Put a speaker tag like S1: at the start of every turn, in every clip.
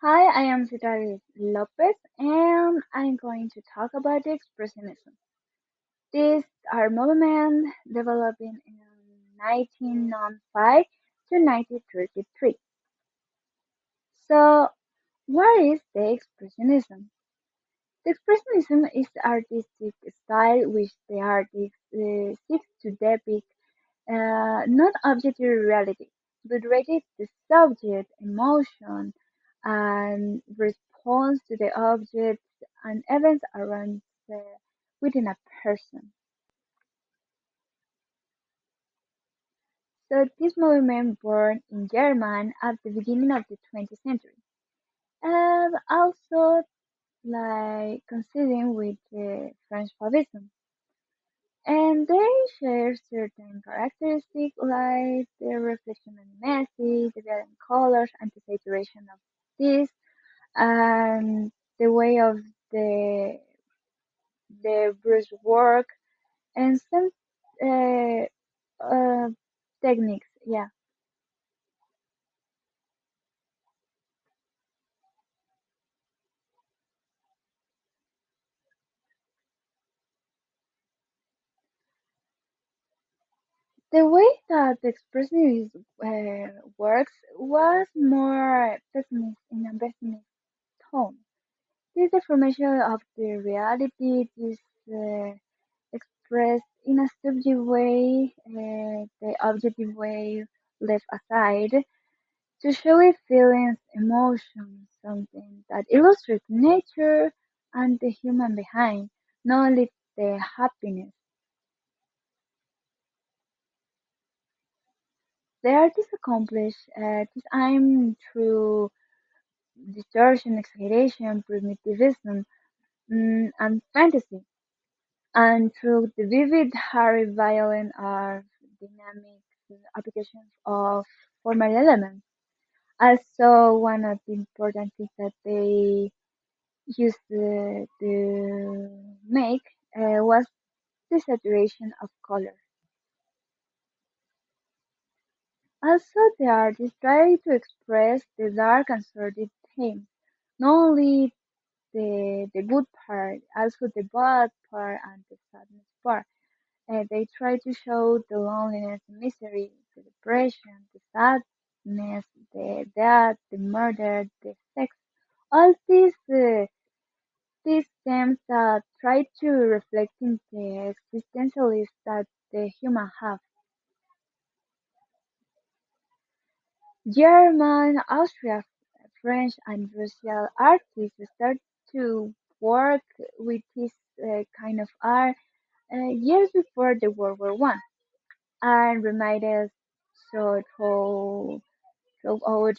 S1: Hi, I am Citlalli López, and I'm going to talk about the Expressionism. This art movement developing in 1905 to 1933. So, what is the Expressionism? The Expressionism is the artistic style which the artist seeks to depict not objective reality, but rather the subject emotion and response to the objects and events around uh, within a person. So this movement born in Germany at the beginning of the 20th century, and also like coinciding with the French Fauvism. And they share certain characteristics like the reflection on the message, the violent colors, and the saturation of this, and the way of the the brushwork and some uh, uh, techniques. Yeah, the way that the expressionism works was more pessimist in a pessimist tone. This deformation of the reality is expressed in a subjective way, the objective way left aside, to show it feelings, emotions, something that illustrates nature and the human behind, not only the happiness. The artist accomplished this aim through distortion, exaggeration, primitivism, and fantasy, and through the vivid, hairy, violent, or dynamic applications of formal elements. Also, one of the important things that they used to make was the saturation of color. Also, the artist tried to express the dark and sordid themes, not only the good part, also the bad part and the sadness part. They try to show the loneliness, the misery, the depression, the sadness, the death, the murder, the sex. All these themes that try to reflect in the existentialism that the human have. German, Austria, French, and Russian artists start to work with this kind of art years before the World War One, and reminded so throughout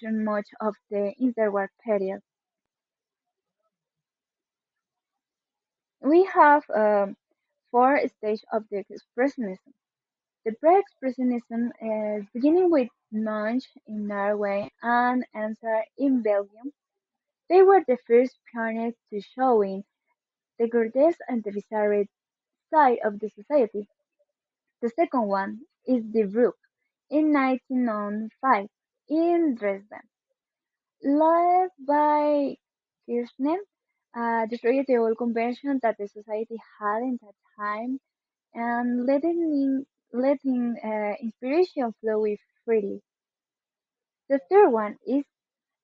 S1: much of the interwar period. We have four stages of the expressionism. The pre-expressionism is beginning with Munch in Norway and Ensor in Belgium. They were the first pioneers to showing the grotesque and the bizarre side of the society. The second one is the Brook in 1905 in Dresden, led by Kirchner, destroyed the old convention that the society had in that time and letting inspiration flow freely. The third one is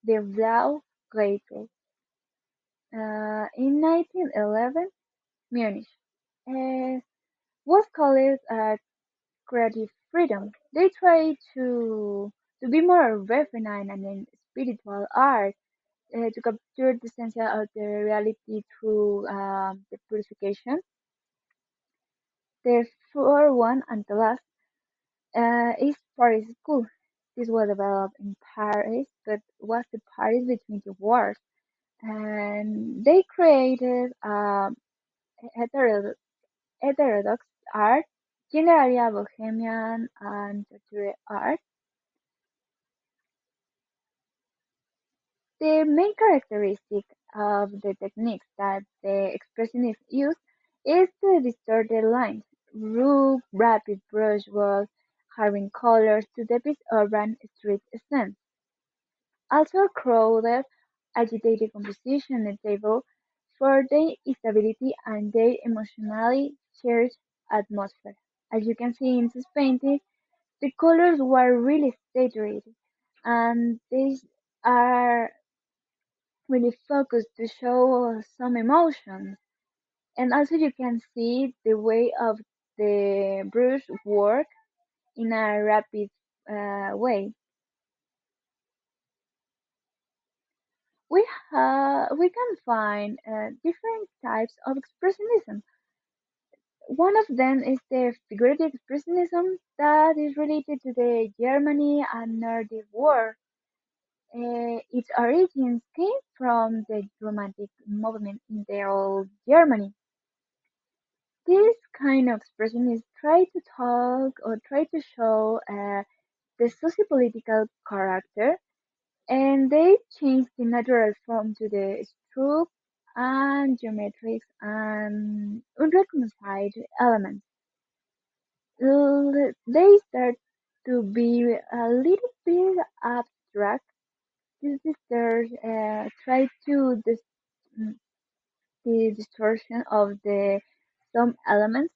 S1: the Blau Gate in 1911, Munich. Uh, was called creative freedom. They try to be more refined and in spiritual art to capture the sense of the reality through the purification. The fourth one and the last is Paris School. This was developed in Paris, but was the Paris between the wars. And they created heterodox, heterodox art, generally a bohemian and torture art. The main characteristic of the techniques that the expressionists use is the distorted lines, rough, rapid brushwork, having colors to depict urban street scenes. Also crowded agitated composition notable for their stability and their emotionally charged atmosphere. As you can see in this painting, the colors were really saturated, and these are really focused to show some emotions. And also you can see the way of the brush work in a rapid way. We can find different types of expressionism. One of them is the figurative expressionism that is related to the Germany and Nordic War. Its origins came from the Romantic movement in the old Germany. This kind of expressionists try to talk or try to show the sociopolitical character, and they change the natural form to the stroke and geometrics and unreconciled elements. They start to be a little bit abstract. These sisters try to the distortion of the some elements.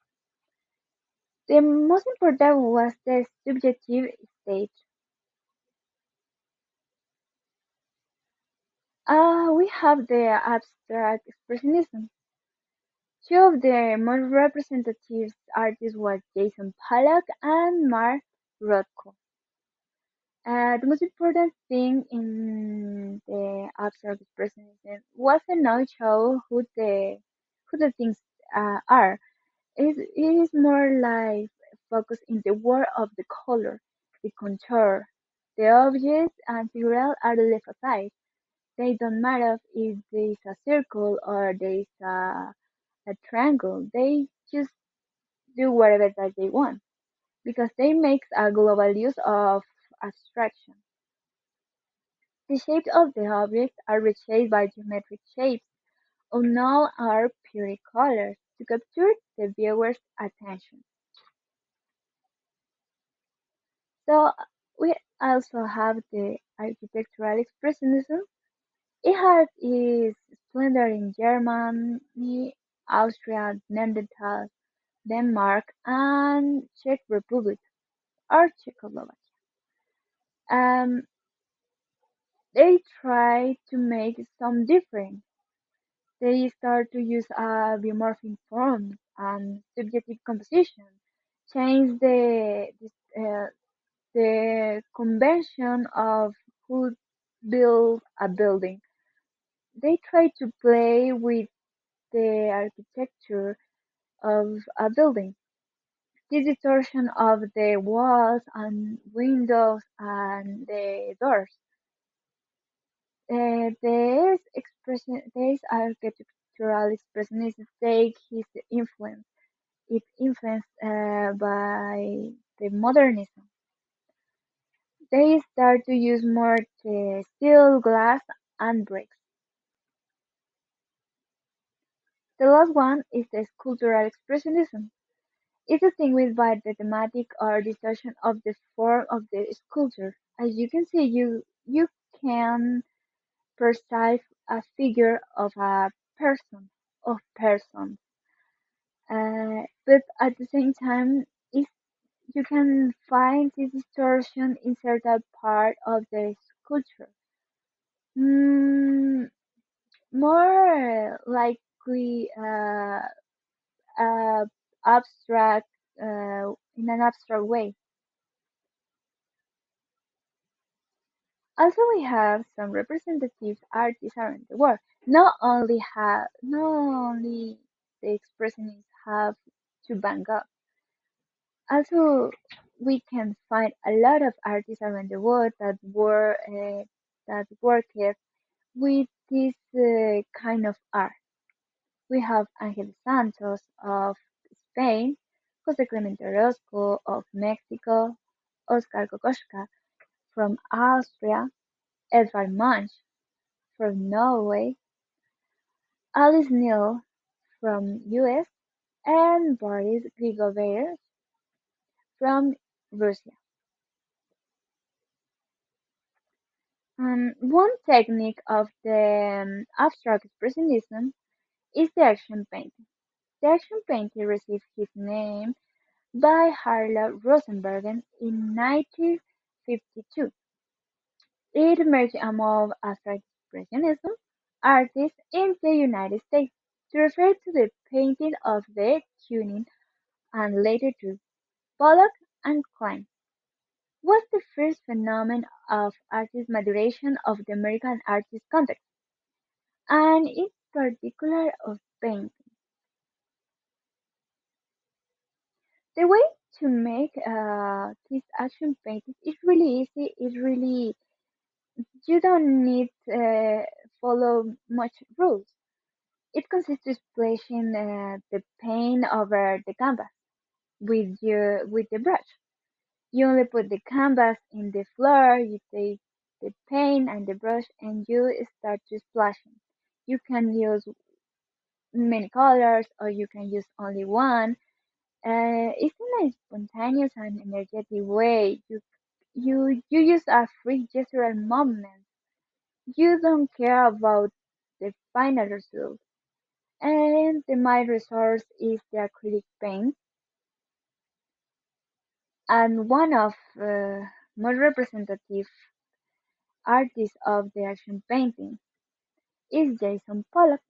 S1: The most important was the subjective stage. We have the abstract expressionism. Two of the most representative artists were Jason Pollock and Mark Rothko. The most important thing in the abstract expressionism was to not show who the things are. It is more like focus in the world of the color, the contour. The objects and figures are left aside. They don't matter if there is a circle or there is a triangle. They just do whatever that they want because they make a global use of abstraction. The shapes of the objects are reshaped by geometric shapes, unknown are pure colors to capture the viewer's attention. So we also have the architectural expressionism. It has its splendor in Germany, Austria, Netherlands, Denmark, and Czech Republic or Czechoslovakia. Um, they try to make some different. They start to use biomorphic forms and subjective composition, change the convention of who build a building. They try to play with the architecture of a building. This distortion of the walls and windows and the doors. This architectural expressionism take his influence. It's influenced by the modernism. They start to use more the steel, glass, and bricks. The last one is the sculptural expressionism. It's distinguished by the thematic or distortion of the form of the sculpture. As you can see, you can perceive a figure of a person, of person, but at the same time, is you can find this distortion in certain part of the sculpture. Mm, more likely uh, abstract in an abstract way. Also, we have some representative artists around the world. Not only the expressionists have to Van Gogh. Also, we can find a lot of artists around the world that worked with this kind of art. We have Ángel Santos of Spain, José Clemente Orozco of Mexico, Oscar Kokoschka from Austria, Edvard Munch from Norway, Alice Neel from US, and Boris Grigorovich from Russia. One technique of the abstract expressionism is the action painting. The action painting received its name by Harlow Rosenberg in 1952. It emerged among abstract expressionism artists in the United States to refer to the painting of the Kunin and later to Pollock and Klein was the first phenomenon of artist maturation of the American artist context, and in particular of painting. The way to make this action painting is really easy. It's really you don't need follow much rules. It consists of splashing the paint over the canvas with the brush. You only put the canvas in the floor, you take the paint and the brush and you start to splashing. You can use many colors or you can use only one. It's in a spontaneous and energetic way. You use a free gestural movement. You don't care about the final result. And the main resource is the acrylic paint. And one of most representative artists of the action painting is Jason Pollock.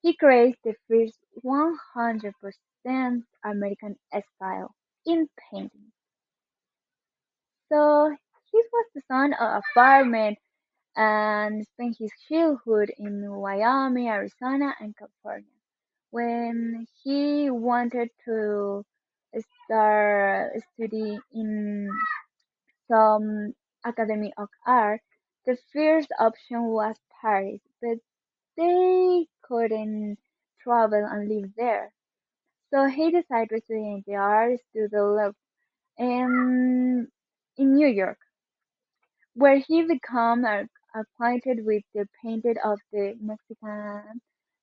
S1: He creates the first 100% American style in painting. So he was the son of a farmer and spent his childhood in Wyoming, Arizona, and California. When he wanted to start studying in some academy of art, the first option was Paris, but they couldn't travel and live there. So he decided to study the art studio in New York, where he became acquainted with the painting of the Mexican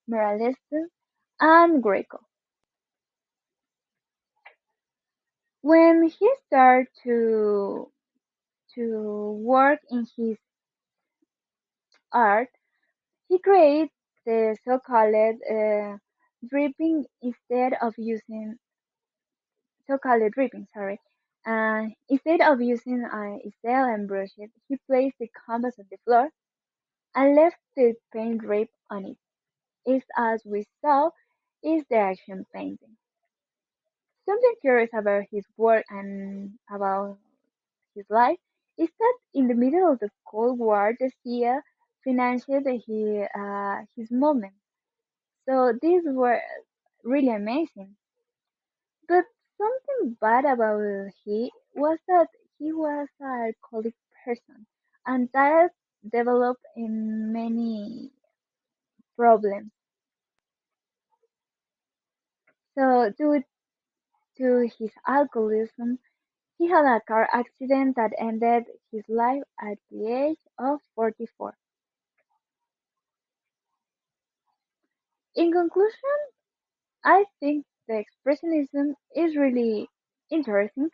S1: muralistas and Greco. When he started to work in his art, he created the so-called dripping instead of using so-called dripping, sorry. Instead of using a cell and brushes, he placed the canvas on the floor and left the paint drip on it. Is as we saw is the action painting. Something curious about his work and about his life is that in the middle of the Cold War, the CIA financed his movement. So these were really amazing. But something bad about he was that he was an alcoholic person, and that developed in many problems. So due to his alcoholism, he had a car accident that ended his life at the age of 44. In conclusion, I think the expressionism is really interesting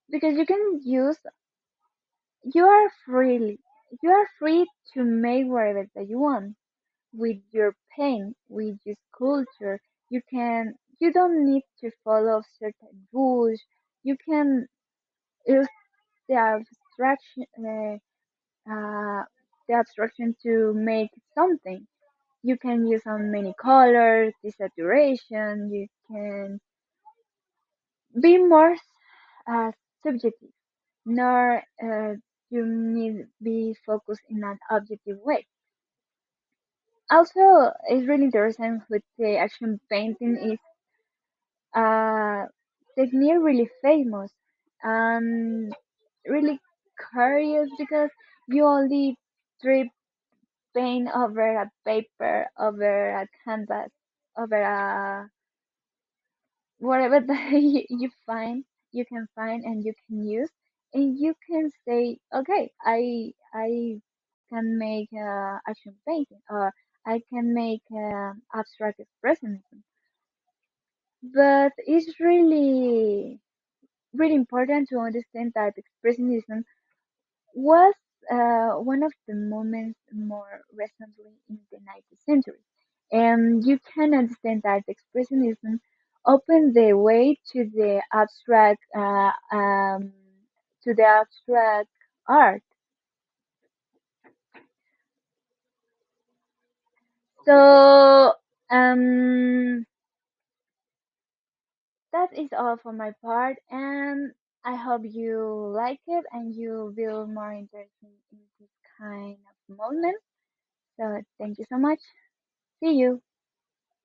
S1: because you are you are free to make whatever that you want with your paint, with your sculpture. You don't need to follow certain rules. You can use the abstraction uh, the abstraction to make something. You can use on many colors, the saturation. You can be more uh, subjective, nor you need be focused in an objective way. Also, it's really interesting with the action painting is technique really famous and really curious because you only drip paint over a paper, over a canvas, over a whatever that you find, you can find and you can use, and you can say, okay, I can make action painting, or I can make abstract expressionism. But it's really important to understand that expressionism was one of the movements more recently in the 19th century. And you can understand that Expressionism opened the way to the abstract art. So that is all for my part, and I hope you like it and you feel more interested in this kind of movement. So thank you so much. See you.